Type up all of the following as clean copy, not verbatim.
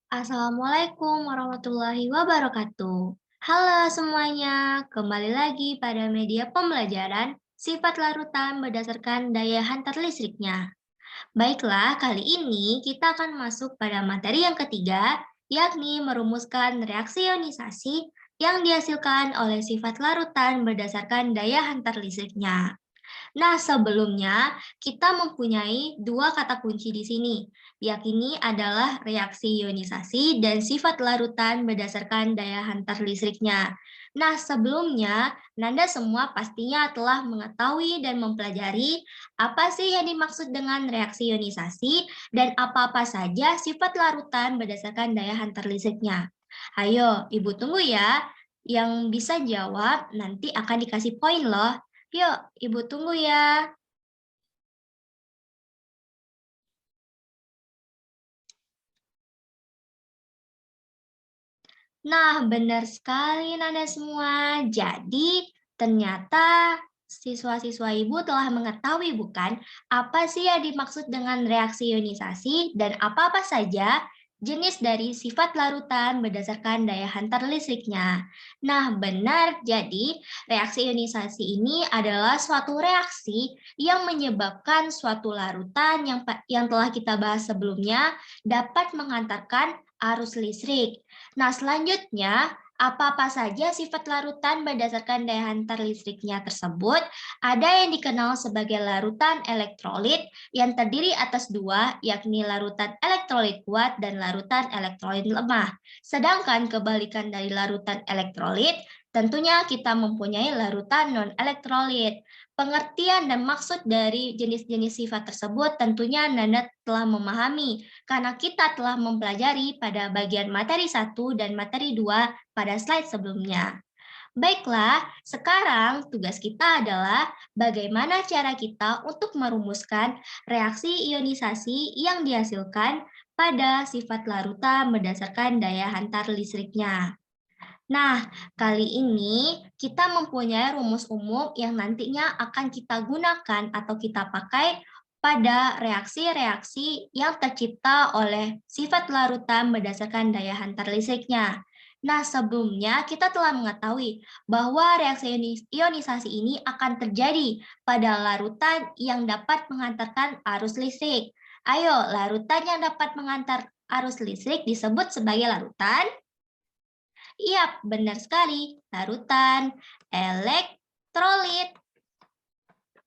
Assalamualaikum warahmatullahi wabarakatuh. Halo semuanya, kembali lagi pada media pembelajaran sifat larutan berdasarkan daya hantar listriknya. Baiklah, kali ini kita akan masuk pada materi yang ketiga, yakni merumuskan reaksi ionisasi yang dihasilkan oleh sifat larutan berdasarkan daya hantar listriknya. Nah, sebelumnya kita mempunyai dua kata kunci di sini, yakni adalah reaksi ionisasi dan sifat larutan berdasarkan daya hantar listriknya. Nah, sebelumnya Nanda semua pastinya telah mengetahui dan mempelajari apa sih yang dimaksud dengan reaksi ionisasi dan apa-apa saja sifat larutan berdasarkan daya hantar listriknya. Ayo, Ibu tunggu ya. Yang bisa jawab nanti akan dikasih poin loh. Yuk, Ibu tunggu ya. Nah, benar sekali Nanda semua. Jadi, ternyata siswa-siswa Ibu telah mengetahui bukan apa sih yang dimaksud dengan reaksi ionisasi dan apa-apa saja jenis dari sifat larutan berdasarkan daya hantar listriknya. Nah, benar. Jadi, reaksi ionisasi ini adalah suatu reaksi yang menyebabkan suatu larutan yang telah kita bahas sebelumnya dapat menghantarkan arus listrik. Nah, selanjutnya, apa-apa saja sifat larutan berdasarkan daya hantar listriknya tersebut? Ada yang dikenal sebagai larutan elektrolit yang terdiri atas dua, yakni larutan elektrolit kuat dan larutan elektrolit lemah. Sedangkan kebalikan dari larutan elektrolit, tentunya kita mempunyai larutan non-elektrolit. Pengertian dan maksud dari jenis-jenis sifat tersebut tentunya Nanda telah memahami karena kita telah mempelajari pada bagian materi 1 dan materi 2 pada slide sebelumnya. Baiklah, sekarang tugas kita adalah bagaimana cara kita untuk merumuskan reaksi ionisasi yang dihasilkan pada sifat larutan berdasarkan daya hantar listriknya. Nah, kali ini kita mempunyai rumus umum yang nantinya akan kita gunakan atau kita pakai pada reaksi-reaksi yang tercipta oleh sifat larutan berdasarkan daya hantar listriknya. Nah, sebelumnya kita telah mengetahui bahwa reaksi ionisasi ini akan terjadi pada larutan yang dapat menghantarkan arus listrik. Ayo, larutan yang dapat menghantar arus listrik disebut sebagai larutan. Iya, benar sekali. Larutan elektrolit.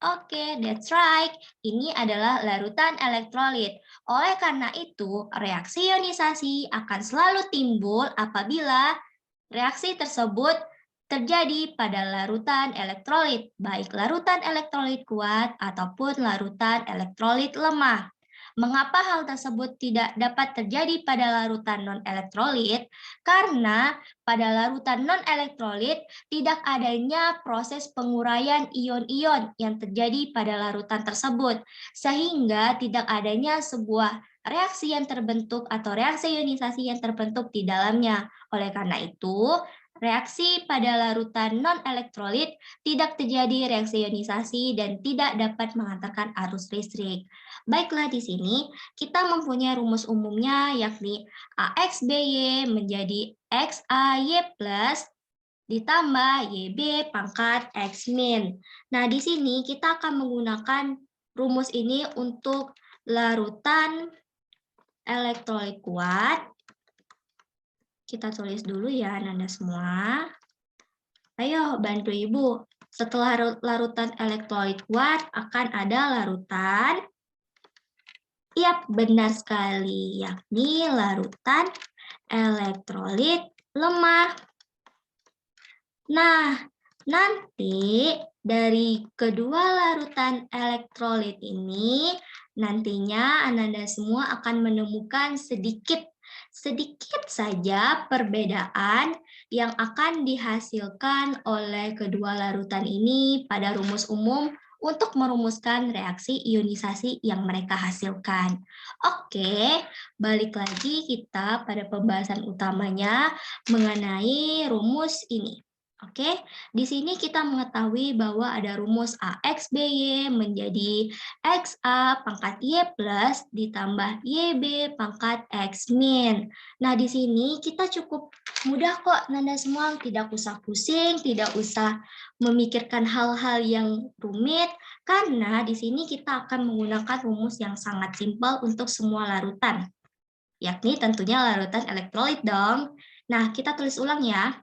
Oke, that's right. Ini adalah larutan elektrolit. Oleh karena itu, reaksi ionisasi akan selalu timbul apabila reaksi tersebut terjadi pada larutan elektrolit, baik larutan elektrolit kuat ataupun larutan elektrolit lemah. Mengapa hal tersebut tidak dapat terjadi pada larutan non-elektrolit? Karena pada larutan non-elektrolit tidak adanya proses penguraian ion-ion yang terjadi pada larutan tersebut, sehingga tidak adanya sebuah reaksi yang terbentuk atau reaksi ionisasi yang terbentuk di dalamnya. Oleh karena itu, reaksi pada larutan non-elektrolit tidak terjadi reaksi ionisasi dan tidak dapat mengantarkan arus listrik. Baiklah, di sini kita mempunyai rumus umumnya yakni AXBY menjadi XAY plus ditambah YB pangkat X min. Nah, di sini kita akan menggunakan rumus ini untuk larutan elektrolit kuat. Kita tulis dulu ya, Nanda semua. Ayo, bantu Ibu. Setelah larutan elektrolit kuat, akan ada larutan. Yap, benar sekali, yakni larutan elektrolit lemah. Nah, nanti dari kedua larutan elektrolit ini, nantinya Ananda semua akan menemukan sedikit saja perbedaan yang akan dihasilkan oleh kedua larutan ini pada rumus umum untuk merumuskan reaksi ionisasi yang mereka hasilkan. Oke, balik lagi kita pada pembahasan utamanya mengenai rumus ini. Oke, di sini kita mengetahui bahwa ada rumus AX BY menjadi XA pangkat Y plus ditambah YB pangkat X min. Nah, di sini kita cukup mudah kok, Nanda semua. Tidak usah pusing, tidak usah memikirkan hal-hal yang rumit, karena di sini kita akan menggunakan rumus yang sangat simpel untuk semua larutan, yakni tentunya larutan elektrolit dong. Nah, kita tulis ulang ya.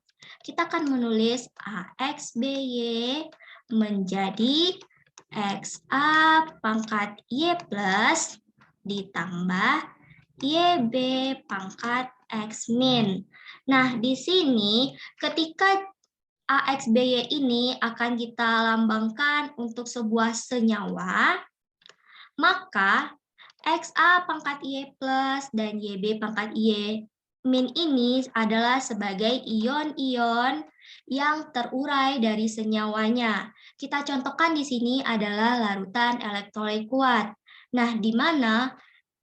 Kita akan menulis AXBY menjadi XA pangkat Y plus ditambah YB pangkat X min. Nah, di sini ketika AXBY ini akan kita lambangkan untuk sebuah senyawa, maka XA pangkat Y plus dan YB pangkat Y min ini adalah sebagai ion-ion yang terurai dari senyawanya. Kita contohkan di sini adalah larutan elektrolit kuat. Nah, di mana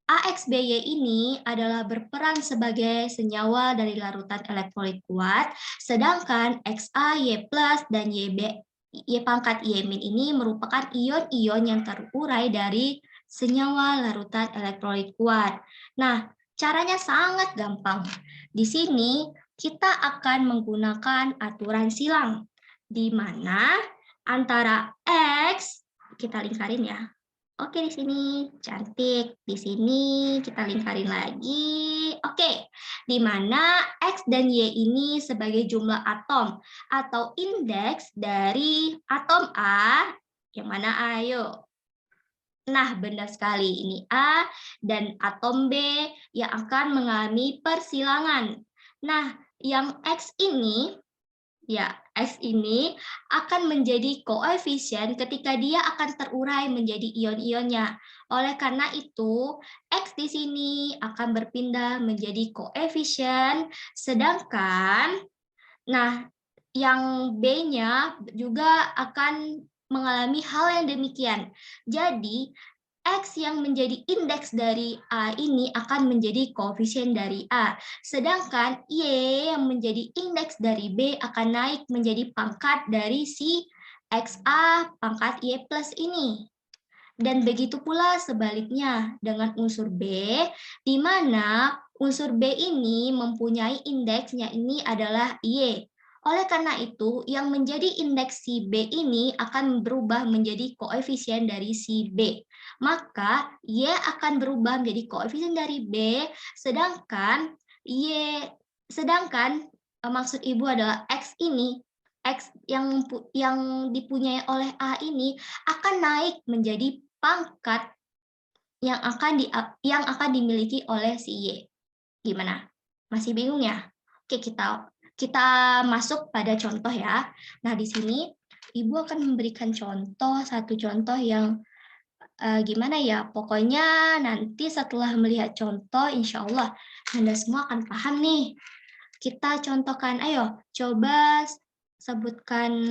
AXBY ini adalah berperan sebagai senyawa dari larutan elektrolit kuat, sedangkan XA, Y plus, dan YB, Y pangkat Y min ini merupakan ion-ion yang terurai dari senyawa larutan elektrolit kuat. Nah, caranya sangat gampang. Di sini kita akan menggunakan aturan silang, di mana antara X, kita lingkarin ya. Oke, di sini cantik. Di sini kita lingkarin lagi. Oke, di mana X dan Y ini sebagai jumlah atom atau indeks dari atom A, yang mana ayo? Nah, benar sekali. Ini A dan atom B yang akan mengalami persilangan. Nah, yang X ini, ya, X ini akan menjadi koefisien ketika dia akan terurai menjadi ion-ionnya. Oleh karena itu, X di sini akan berpindah menjadi koefisien, sedangkan nah, yang B-nya juga akan mengalami hal yang demikian. Jadi, X yang menjadi indeks dari A ini akan menjadi koefisien dari A. Sedangkan Y yang menjadi indeks dari B akan naik menjadi pangkat dari si XA pangkat Y plus ini. Dan begitu pula sebaliknya dengan unsur B, di mana unsur B ini mempunyai indeksnya ini adalah Y. Oleh karena itu, yang menjadi indeks si B ini akan berubah menjadi koefisien dari si B. Maka, Y akan berubah menjadi koefisien dari B, sedangkan maksud Ibu adalah X ini, X yang dipunyai oleh A ini akan naik menjadi pangkat yang akan dimiliki oleh si Y. Gimana? Masih bingung ya? Oke, kita masuk pada contoh ya. Nah, di sini Ibu akan memberikan satu contoh yang gimana ya? Pokoknya nanti setelah melihat contoh, insya Allah Anda semua akan paham nih. Kita contohkan, ayo coba sebutkan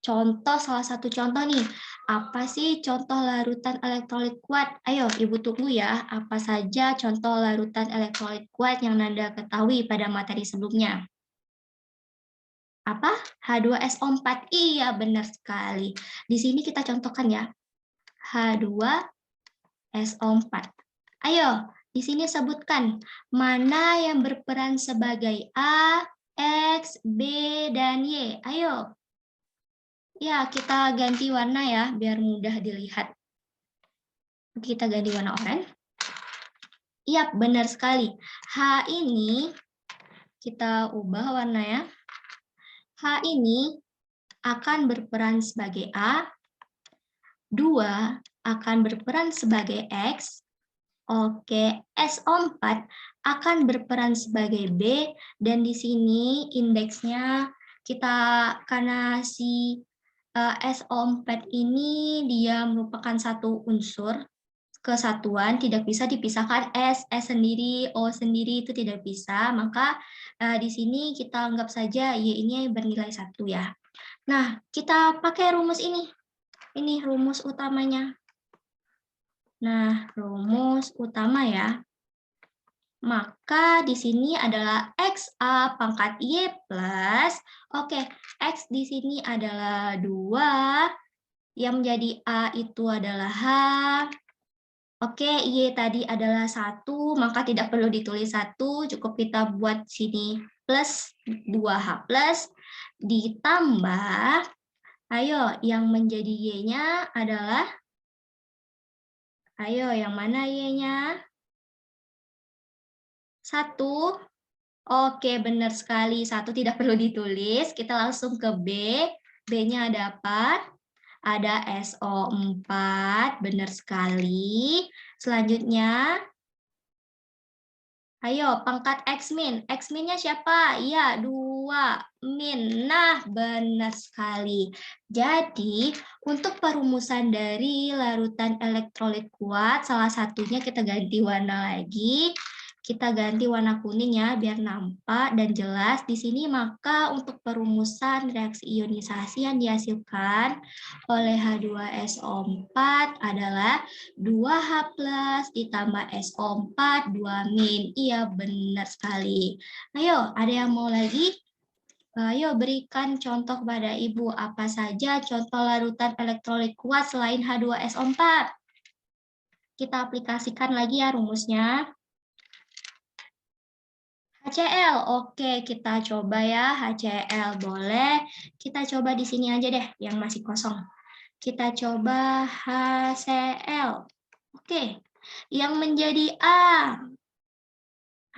contoh, salah satu contoh nih. Apa sih contoh larutan elektrolit kuat? Ayo, Ibu tunggu ya. Apa saja contoh larutan elektrolit kuat yang Nanda ketahui pada materi sebelumnya? Apa? H2SO4. Iya, benar sekali. Di sini kita contohkan ya. H2SO4. Ayo, di sini sebutkan mana yang berperan sebagai A, X, B, dan Y. Ayo. Ya, kita ganti warna ya, biar mudah dilihat. Kita ganti warna oranye. Iya, benar sekali. H ini, kita ubah warna ya. H ini akan berperan sebagai A, 2 akan berperan sebagai X, oke, SO4 akan berperan sebagai B, dan di sini indeksnya kita, karena si SO4 ini dia merupakan satu unsur kesatuan, tidak bisa dipisahkan S sendiri, O sendiri, itu tidak bisa, maka di sini kita anggap saja Y ini bernilai 1 ya. Nah, kita pakai rumus ini rumus utamanya. Nah, rumus utama ya. Maka di sini adalah XA pangkat Y plus, oke, X di sini adalah 2, yang menjadi A itu adalah H, oke, Y tadi adalah 1, maka tidak perlu ditulis 1, cukup kita buat sini plus 2H plus, ditambah, ayo yang menjadi Y-nya adalah, ayo yang mana Y-nya? 1. Oke, benar sekali. 1 tidak perlu ditulis. Kita langsung ke B. B-nya ada apa? Ada SO4. Benar sekali. Selanjutnya, ayo pangkat X min. X minnya siapa? Iya, 2 min. Nah, benar sekali. Jadi, untuk perumusan dari larutan elektrolit kuat, salah satunya kita ganti warna lagi. Kita ganti warna kuning ya, biar nampak dan jelas di sini. Maka untuk perumusan reaksi ionisasi yang dihasilkan oleh H2SO4 adalah 2H plus ditambah SO4, 2 min. Iya, benar sekali. Ayo, ada yang mau lagi? Ayo, berikan contoh kepada Ibu. Apa saja contoh larutan elektrolit kuat selain H2SO4? Kita aplikasikan lagi ya rumusnya. HCl, oke kita coba ya HCl, boleh. Kita coba di sini aja deh yang masih kosong. Kita coba HCl. Oke, yang menjadi A.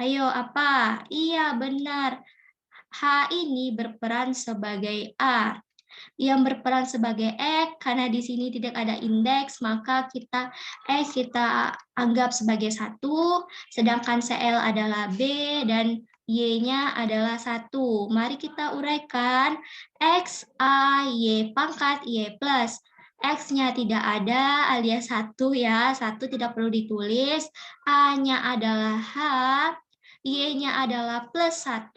Ayo apa? Iya benar. H ini berperan sebagai A. Yang berperan sebagai X, karena di sini tidak ada indeks, maka kita kita anggap sebagai 1, sedangkan Cl adalah B, dan Y-nya adalah 1. Mari kita uraikan, X, A, Y pangkat Y plus. X-nya tidak ada alias 1 ya, 1 tidak perlu ditulis, A-nya adalah H, Y-nya adalah plus 1,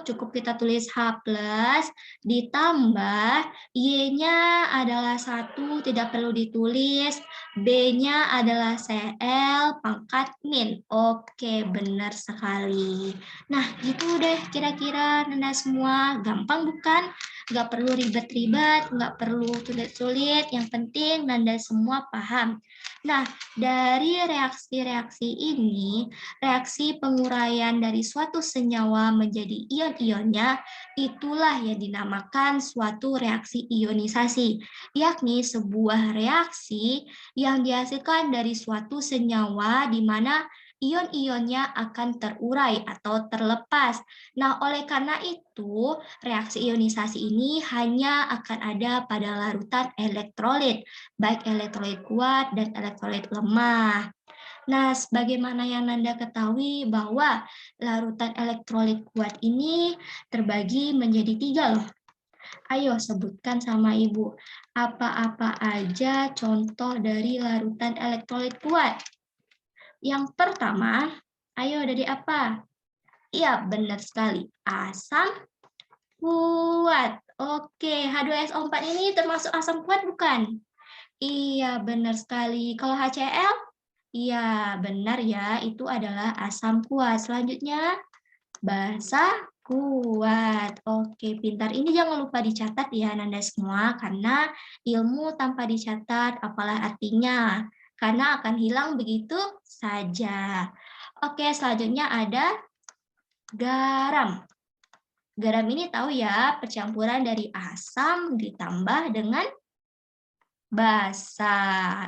cukup kita tulis H plus, ditambah Y-nya adalah 1, tidak perlu ditulis, B-nya adalah Cl pangkat min. Oke, benar sekali. Nah, gitu deh kira-kira Nanda semua. Gampang bukan? Nggak perlu ribet-ribet, nggak perlu sulit-sulit, yang penting Nanda semua paham. Nah, dari reaksi-reaksi ini, reaksi penguraian dari suatu senyawa menjadi ion-ionnya, itulah yang dinamakan suatu reaksi ionisasi, yakni sebuah reaksi yang dihasilkan dari suatu senyawa di mana ion-ionnya akan terurai atau terlepas. Nah, oleh karena itu, reaksi ionisasi ini hanya akan ada pada larutan elektrolit, baik elektrolit kuat dan elektrolit lemah. Nah, sebagaimana yang Nanda ketahui bahwa larutan elektrolit kuat ini terbagi menjadi 3 loh. Ayo sebutkan sama Ibu, apa-apa aja contoh dari larutan elektrolit kuat? Yang pertama, ayo dari apa? Iya, benar sekali. Asam kuat. Oke, H2SO4 ini termasuk asam kuat bukan? Iya, benar sekali. Kalau HCl? Iya, benar ya. Itu adalah asam kuat. Selanjutnya, basa kuat. Oke, pintar. Ini jangan lupa dicatat ya, Nanda semua. Karena ilmu tanpa dicatat, apalah artinya. Karena akan hilang begitu saja. Oke, selanjutnya ada garam. Garam ini tahu ya, percampuran dari asam ditambah dengan basa.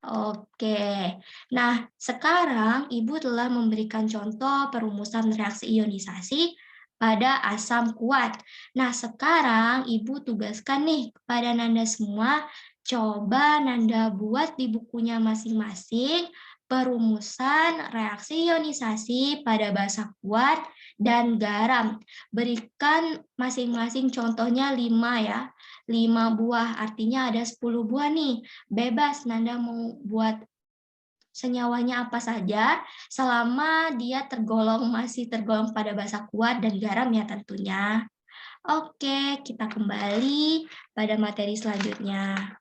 Oke, nah sekarang Ibu telah memberikan contoh perumusan reaksi ionisasi pada asam kuat. Nah sekarang Ibu tugaskan nih kepada Nanda semua, coba Nanda buat di bukunya masing-masing perumusan reaksi ionisasi pada basa kuat dan garam. Berikan masing-masing contohnya 5 ya, 5 buah, artinya ada 10 buah nih. Bebas Nanda mau buat senyawanya apa saja selama dia masih tergolong pada basa kuat dan garam ya tentunya. Oke, kita kembali pada materi selanjutnya.